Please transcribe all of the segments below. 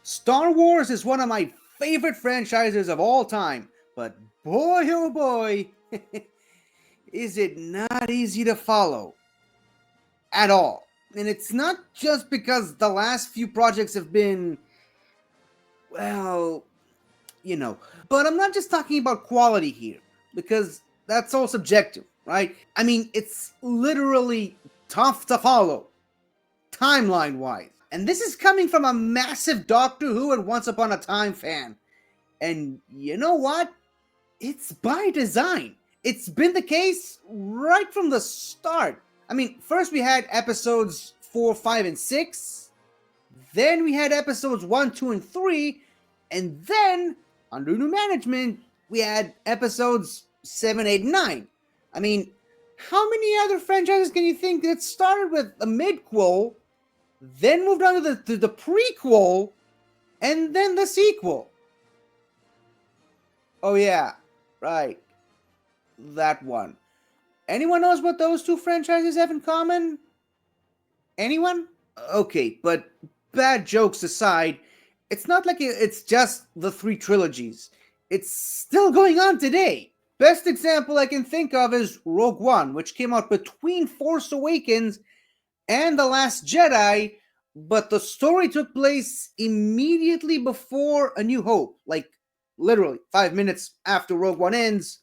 Star Wars is one of my favorite franchises of all time, but boy oh boy, is it not easy to follow at all. And it's not just because the last few projects have been, well, but I'm not just talking about quality here, because that's all subjective, right? I mean, it's literally tough to follow, timeline wise. And this is coming from a massive Doctor Who and Once Upon a Time fan. And you know what? It's by design. It's been the case right from the start. I mean, first we had episodes 4, 5, and 6. Then we had episodes 1, 2, and 3. And then, under new management, we had episodes 7, 8, and 9. I mean, how many other franchises can you think that started with a midquel, then moved on to the prequel, and then the sequel? Oh yeah, right. That one. Anyone knows what those two franchises have in common? Anyone? Okay, but bad jokes aside, it's not like it's just the three trilogies. It's still going on today. Best example I can think of is Rogue One, which came out between Force Awakens and The Last Jedi, but the story took place immediately before A New Hope. Like, literally, 5 minutes after Rogue One ends,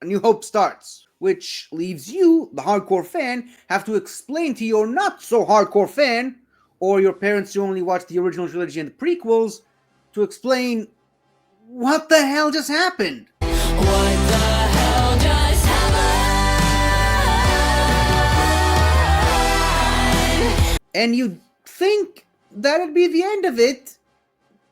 A New Hope starts. Which leaves you, the hardcore fan, have to explain to your not-so-hardcore fan, or your parents who only watched the original trilogy and the prequels, to explain what the hell just happened. What the hell just happened? And you'd think that'd be the end of it,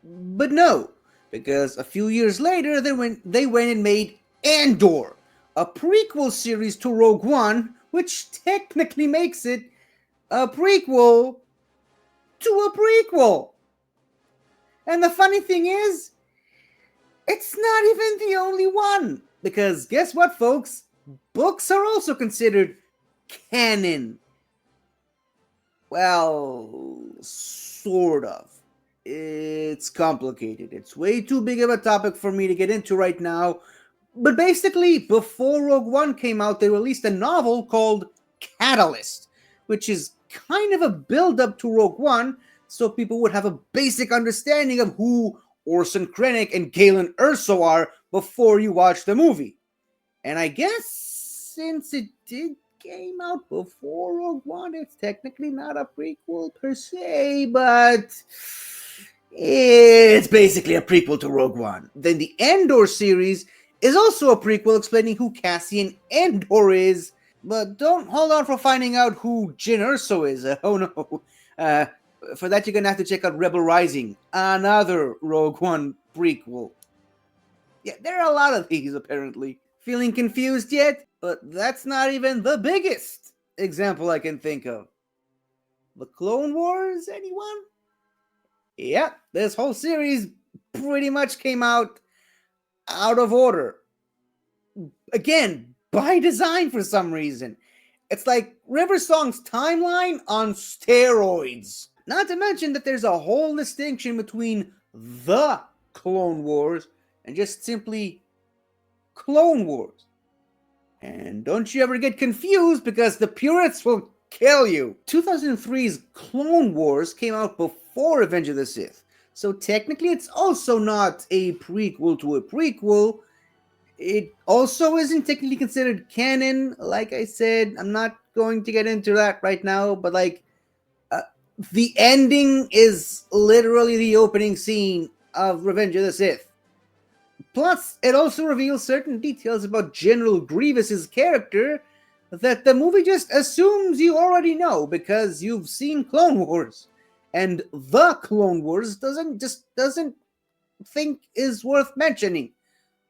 but no, because a few years later they went and made Andor, a prequel series to Rogue One, which technically makes it a prequel to a prequel. And the funny thing is, it's not even the only one, because guess what, folks? Books are also considered canon. Well, sort of. It's complicated. It's way too big of a topic for me to get into right now. But basically, before Rogue One came out, they released a novel called Catalyst, which is kind of a build-up to Rogue One, so people would have a basic understanding of who Orson Krennic and Galen Erso are before you watch the movie. And I guess since it did came out before Rogue One, it's technically not a prequel per se, but it's basically a prequel to Rogue One. Then the Andor series is also a prequel explaining who Cassian Andor is, but don't hold on for finding out who Jyn Erso is. Oh no. For that, you're gonna have to check out Rebel Rising, another Rogue One prequel. Yeah, there are a lot of these, apparently. Feeling confused yet? But that's not even the biggest example I can think of. The Clone Wars, anyone? Yeah, this whole series pretty much came out of order. Again, by design for some reason. It's like River Song's timeline on steroids. Not to mention that there's a whole distinction between the Clone Wars and just simply Clone Wars. And don't you ever get confused, because the purists will kill you. 2003's Clone Wars came out before Revenge of the Sith, so technically it's also not a prequel to a prequel. It also isn't technically considered canon. Like I said, I'm not going to get into that right now, but the ending is literally the opening scene of Revenge of the Sith. Plus, it also reveals certain details about General Grievous's character that the movie just assumes you already know because you've seen Clone Wars. And the Clone Wars doesn't think is worth mentioning.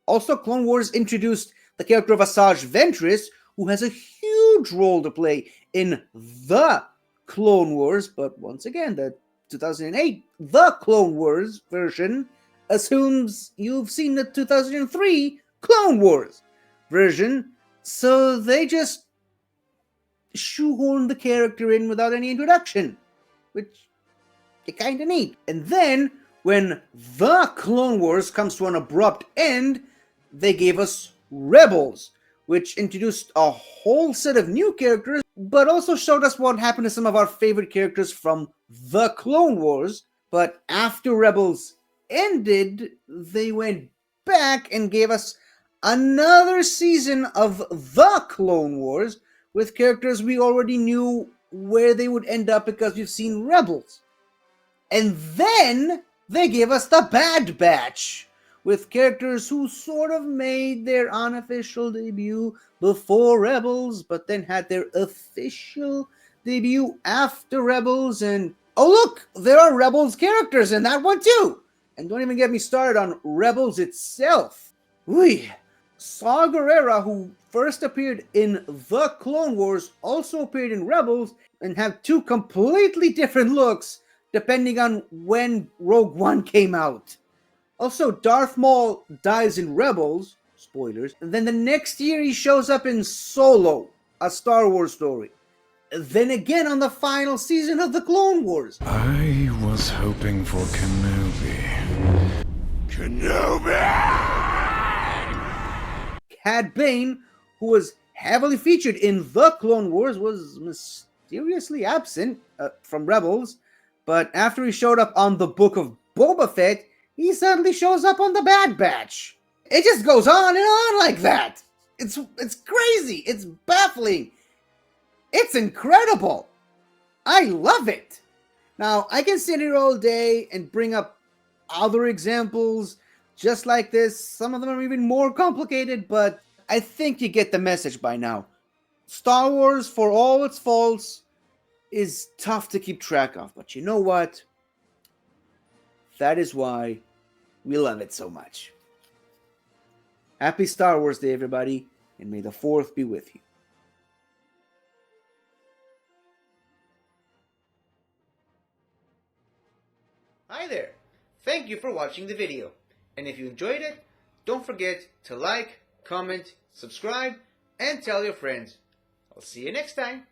Also, Clone Wars introduced the character of Asajj Ventress, who has a huge role to play in the Clone Wars, but once again, the 2008 The Clone Wars version assumes you've seen the 2003 Clone Wars version, so they just shoehorn the character in without any introduction, which you kinda neat. And then When the Clone Wars comes to an abrupt end, they gave us Rebels, which introduced a whole set of new characters, but also showed us what happened to some of our favorite characters from the Clone Wars. But after Rebels ended, they went back and gave us another season of the Clone Wars with characters we already knew where they would end up because we've seen Rebels. And then they gave us the Bad Batch with characters who sort of made their unofficial debut before Rebels, but then had their official debut after Rebels. And oh, look, there are Rebels characters in that one too. And don't even get me started on Rebels itself. Ooh. Saw Gerrera, who first appeared in The Clone Wars, also appeared in Rebels and have two completely different looks depending on when Rogue One came out. Also, Darth Maul dies in Rebels, spoilers, and then the next year he shows up in Solo, a Star Wars story. Then again on the final season of The Clone Wars. I was hoping for Kenobi. Cad Bane, who was heavily featured in The Clone Wars, was mysteriously absent from Rebels, but after he showed up on the Book of Boba Fett, he suddenly shows up on the Bad Batch. It just goes on and on like that. It's crazy. It's baffling. It's incredible. I love it. Now, I can sit here all day and bring up other examples just like this. Some of them are even more complicated, but I think you get the message by now. Star Wars, for all its faults, is tough to keep track of, but you know what? That is why we love it so much. Happy Star Wars Day, everybody, and may the 4th be with you. Hi there! Thank you for watching the video. And if you enjoyed it, don't forget to like, comment, subscribe, and tell your friends. I'll see you next time.